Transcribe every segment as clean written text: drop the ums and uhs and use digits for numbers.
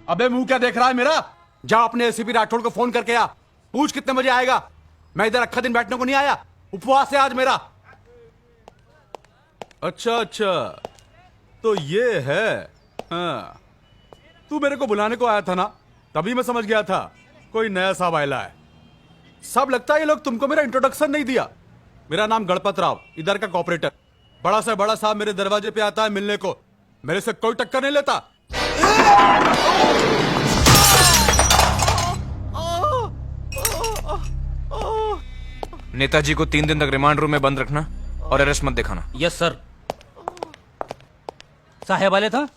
अबे मुंह क्या देख रहा है मेरा? जा अपने एसीपी राठौड़ को फोन करके आ, पूछ कितने बजे आएगा। मैं इधर अक्खा दिन बैठने को नहीं आया, उपवास है आज मेरा। अच्छा अच्छा, तो ये है। हाँ, तू मेरे को बुलाने को आया था ना, तभी मैं समझ गया था कोई नया साहब आयला है। सब लगता है ये लोग तुमको मेरा इंट्रोडक्शन नहीं दिया। मेरा नाम गणपत राव, इधर का कॉपरेटर। बड़ा से बड़ा साहब मेरे दरवाजे पे आता है मिलने को, मेरे से कोई टक्कर नहीं लेता। नेताजी को 3 दिन तक रिमांड रूम में बंद रखना और अरेस्ट मत दिखाना। Yes sir. साहेब वाले था।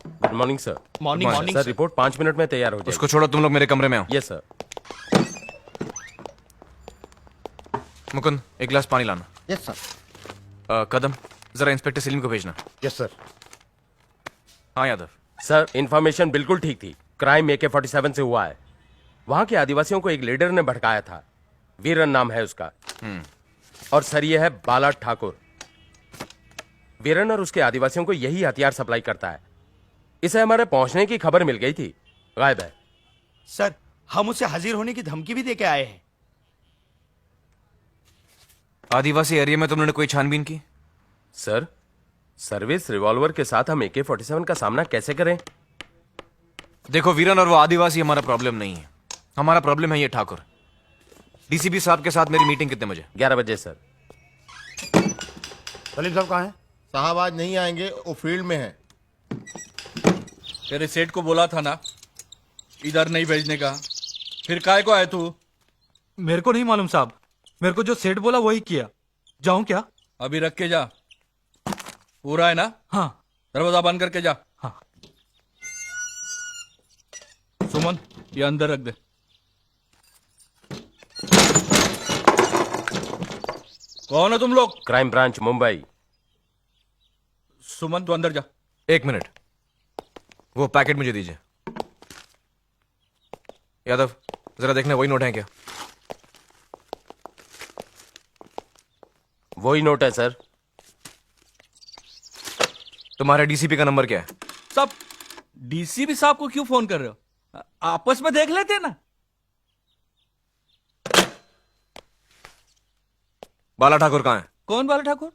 Good morning sir. Morning morning sir, report 5 minute में तैयार हो जाएगी। उसको छोड़ो, तुम लोग मेरे कमरे में आओ। Yes sir. मुकुंद, एक गिलास पानी लाना। Yes sir. कदम, जरा इंस्पेक्टर सलीम को भेजना। Yes sir. हाँ यादव। सर, इंफॉर्मेशन बिल्कुल ठीक थी। क्राइम AK-47 से हुआ है। वहां के आदिवासियों को एक लीडर ने भड़काया था, वीरन नाम है उसका। और सर, ये है बाला ठाकुर। वीरन और उसके आदिवासियों को यही हथियार सप्लाई करता है। इसे हमारे पहुंचने की खबर मिल गई थी, गायब है। सर, हम उसे हाजिर होने की धमकी भी देके आए हैं। आदिवासी एरिया में तुमने कोई छानबीन की? सर, सर्विस रिवॉल्वर के साथ हम AK-47 का सामना कैसे करें? देखो वीरन और वो आदिवासी हमारा प्रॉब्लम नहीं है, हमारा प्रॉब्लम है ये ठाकुर। डीसीपी साहब के साथ मेरी मीटिंग कितने बजे? 11 बजे सर। सलीम साहब कहाँ हैं? साहब आज नहीं आएंगे, वो फील्ड में है। तेरे सेठ को बोला था ना इधर नहीं भेजने का, फिर काय को आए तू? मेरे को नहीं मालूम साहब, मेरे को जो सेठ बोला वही किया। जाऊं क्या? अभी रख के जा, पूरा है ना? हाँ। दरवाजा बंद करके जा। हाँ। सुमन, ये अंदर रख दे। कौन हो तुम लोग? Crime branch Mumbai. सुमन, तू अंदर जा। 1 मिनट, वो पैकेट मुझे दीजिए। यादव, जरा देखना वही नोट है क्या? वही नोट है सर। तुम्हारे डीसीपी का नंबर क्या है? सब डीसीपी साहब को क्यों फोन कर रहे हो? आपस में देख लेते ना। बाला ठाकुर कहाँ है? कौन बाला ठाकुर?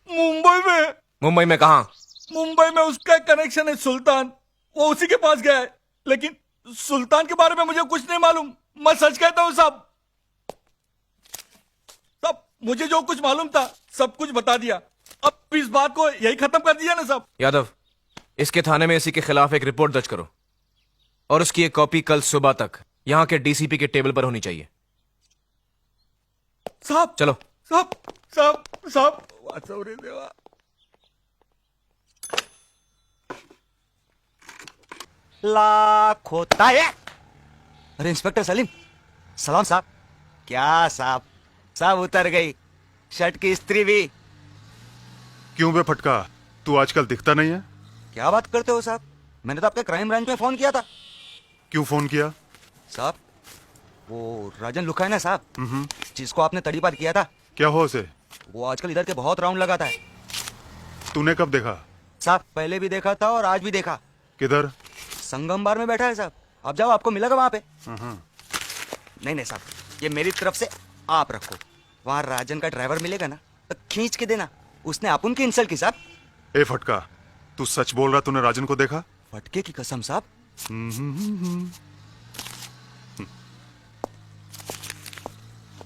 मुंबई में। मुंबई में कहाँ? मुंबई में उसका कनेक्शन है सुल्तान, वो उसी के पास गया है। लेकिन सुल्तान के बारे में मुझे कुछ नहीं मालूम, मैं सच कहता हूं साहब। सब मुझे जो कुछ मालूम था सब कुछ बता दिया। अब इस बात को यही खत्म कर दिया ना साहब। यादव, इसके थाने में इसी के खिलाफ एक रिपोर्ट दर्ज करो और उसकी एक कॉपी कल सुबह तक यहाँ के डीसीपी के टेबल पर होनी चाहिए। साहब चलो। साहब साहब साहब, वासवरे देवा। लाखों ताये। अरे इंस्पेक्टर सलीम, सलाम साहब। क्या साहब, सब उतर गई, शर्ट की इस्त्री भी। क्यों बे फटका, तू आजकल दिखता नहीं है? क्या बात करते हो साहब, मैंने तो आपके क्राइम ब्रांच में फोन किया था। क्यों फोन किया? साहब, वो राजन लुखा है ना साहब, जिसको आपने तड़ी पार किया था। क्या हो उसे? वो आजकल इधर के बहुत राउंड लगाता है। तूने कब देखा? साहब, पहले भी देखा था और आज भी देखा। किधर? संगम बार में बैठा है साहब। आप जाओ, आपको मिलेगा वहां पे। नहीं नहीं साहब, ये मेरी तरफ से आप रखो। वहां राजन का ड्राइवर मिलेगा ना तो खींच के देना, उसने आप उनकी इंसल्ट की साहब। ए फटका, तू सच बोल रहा? तूने राजन को देखा? फटके की कसम साहब।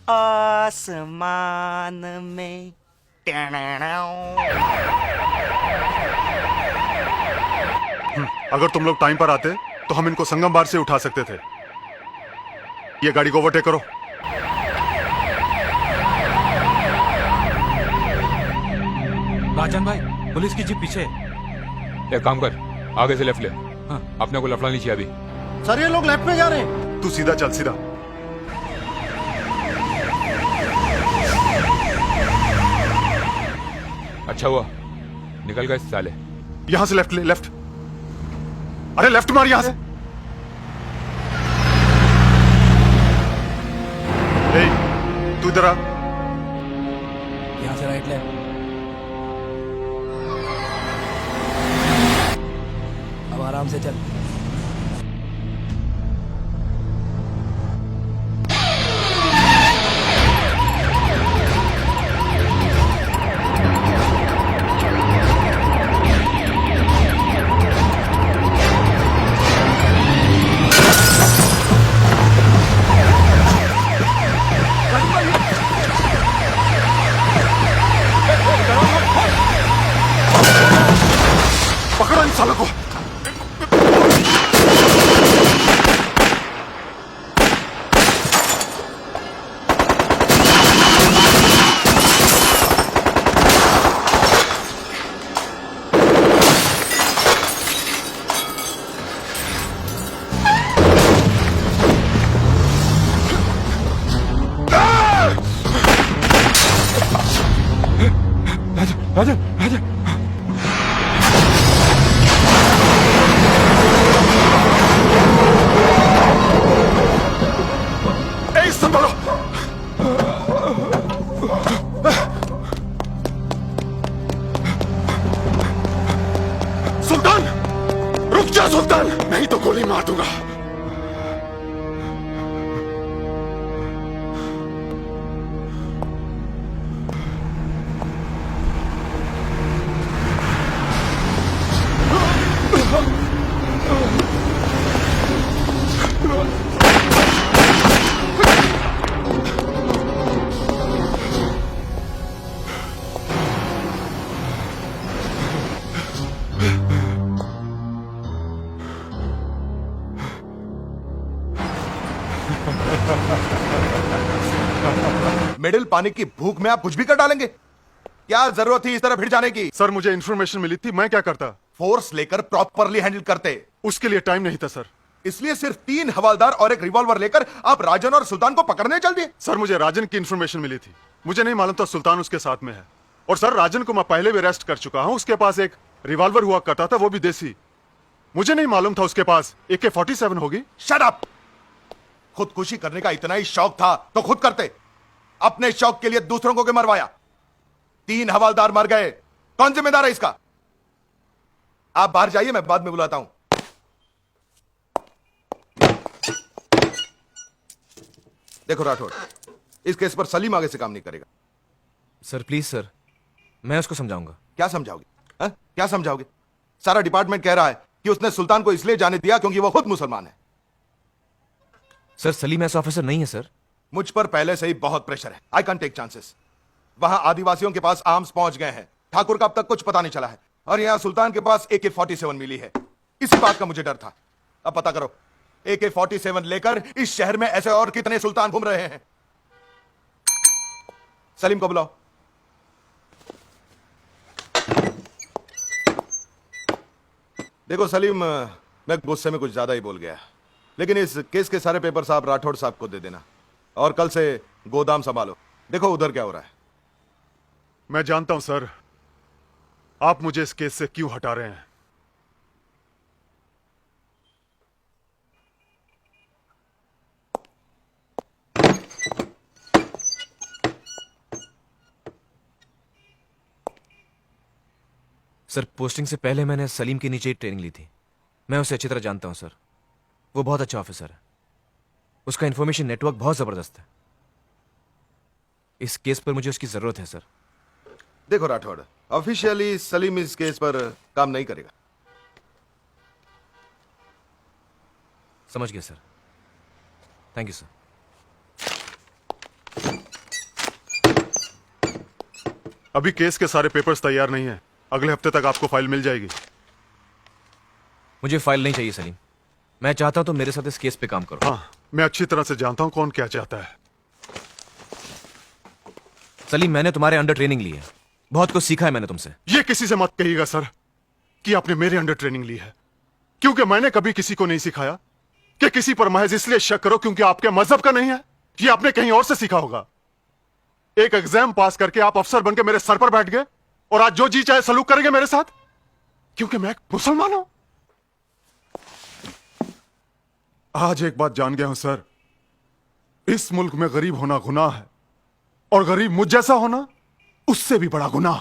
आसमान में अगर तुम लोग टाइम पर आते तो हम इनको संगम बार से उठा सकते थे। ये गाड़ी को ओवरटेक करो। राजन भाई, पुलिस की जीप पीछे है। एक काम कर, आगे से लेफ्ट ले। हाँ, अपने को लफड़ा नहीं चाहिए अभी। सर, ये लोग लेफ्ट में जा रहे हैं। तू सीधा चल, सीधा। अच्छा हुआ निकल गए साले। यहां से लेफ्ट ले, लेफ्ट। अरे लेफ्ट मार यहां से। ए, तू इधर आ। यहाँ से राइट ले। आराम से चल। पकड़ो इन सालों को। राजन राजन ए, संभालो। सुल्तान, रुक जा सुल्तान, नहीं तो गोली मार दूंगा। मिडिल पानी की भूख में आप कुछ भी कर डालेंगे। क्या जरूरत थी इस तरह भिड़ जाने की? सर मुझे इन्फॉर्मेशन मिली थी, मैं क्या करता? फोर्स लेकर प्रॉपरली हैंडल करते। उसके लिए टाइम नहीं था सर। इसलिए सिर्फ 3 हवलदार और एक रिवॉल्वर लेकर आप राजन और सुल्तान को पकड़ने चल दिए। सर मुझे राजन की इन्फॉर्मेशन मिली थी, मुझे नहीं मालूम था सुल्तान उसके साथ में है। और सर राजन को मैं पहले भी अरेस्ट कर चुका हूं, उसके पास एक रिवॉल्वर हुआ करता था, वो भी देसी। मुझे नहीं मालूम था उसके पास AK-47 होगी। Shut up! खुदकुशी करने का इतना ही शौक था तो खुद करते। अपने शौक के लिए दूसरों को क्यों मरवाया? 3 हवलदार मर गए, कौन जिम्मेदार है इसका? आप बाहर जाइए, मैं बाद में बुलाता हूं। देखो राठौड़, इस केस पर सलीम आगे से काम नहीं करेगा। सर प्लीज सर, मैं उसको समझाऊंगा। क्या समझाओगे? क्या समझाओगे? सारा डिपार्टमेंट कह रहा है कि उसने सुल्तान को इसलिए जाने दिया क्योंकि वो खुद मुसलमान है। सर सलीम ऐसा ऑफिसर नहीं है सर। मुझ पर पहले से ही बहुत प्रेशर है। I can take chances. वहां आदिवासियों के पास आर्म्स पहुंच गए हैं, ठाकुर का अब तक कुछ पता नहीं चला है, और यहां सुल्तान के पास AK-47 मिली है। इसी बात का मुझे डर था। अब पता करो, AK-47 लेकर इस शहर में ऐसे और कितने सुल्तान घूम रहे हैं। सलीम को बुलाओ। देखो सलीम, मैं गुस्से में कुछ ज्यादा ही बोल गया, लेकिन इस केस के सारे पेपर्स आप राठौड़ साहब को दे देना और कल से गोदाम संभालो। देखो उधर क्या हो रहा है। मैं जानता हूं सर, आप मुझे इस केस से क्यों हटा रहे हैं। सर पोस्टिंग से पहले मैंने सलीम के नीचे ही ट्रेनिंग ली थी। मैं उसे अच्छी तरह जानता हूं सर। वो बहुत अच्छा ऑफिसर है, उसका इंफॉर्मेशन नेटवर्क बहुत जबरदस्त है। इस केस पर मुझे उसकी जरूरत है सर। देखो राठौड़, ऑफिशियली सलीम इस केस पर काम नहीं करेगा। समझ गया सर, थैंक यू सर। अभी केस के सारे पेपर्स तैयार नहीं है, अगले हफ्ते तक आपको फाइल मिल जाएगी। मुझे फाइल नहीं चाहिए सलीम, मैं चाहता हूं तुम मेरे साथ इस केस पे काम करो। हाँ, मैं अच्छी तरह से जानता हूं कौन क्या चाहता है। सलीम मैंने तुम्हारे अंडर ट्रेनिंग ली है, बहुत कुछ सीखा है मैंने तुमसे। ये किसी से मत कहिएगा सर कि आपने मेरे अंडर ट्रेनिंग ली है, क्योंकि मैंने कभी किसी को नहीं सिखाया कि किसी पर महज इसलिए शक करो क्योंकि आपके मजहब का नहीं है। ये आपने कहीं और से सीखा होगा। एक एग्जाम पास करके आप अफसर बनके मेरे सर पर बैठ गए और आज जो जी चाहे सलूक करेंगे मेरे साथ क्योंकि मैं एक मुसलमान हूं। आज एक बात जान गया हूं सर, इस मुल्क में गरीब होना गुनाह है और गरीब मुझ जैसा होना उससे भी बड़ा गुनाह।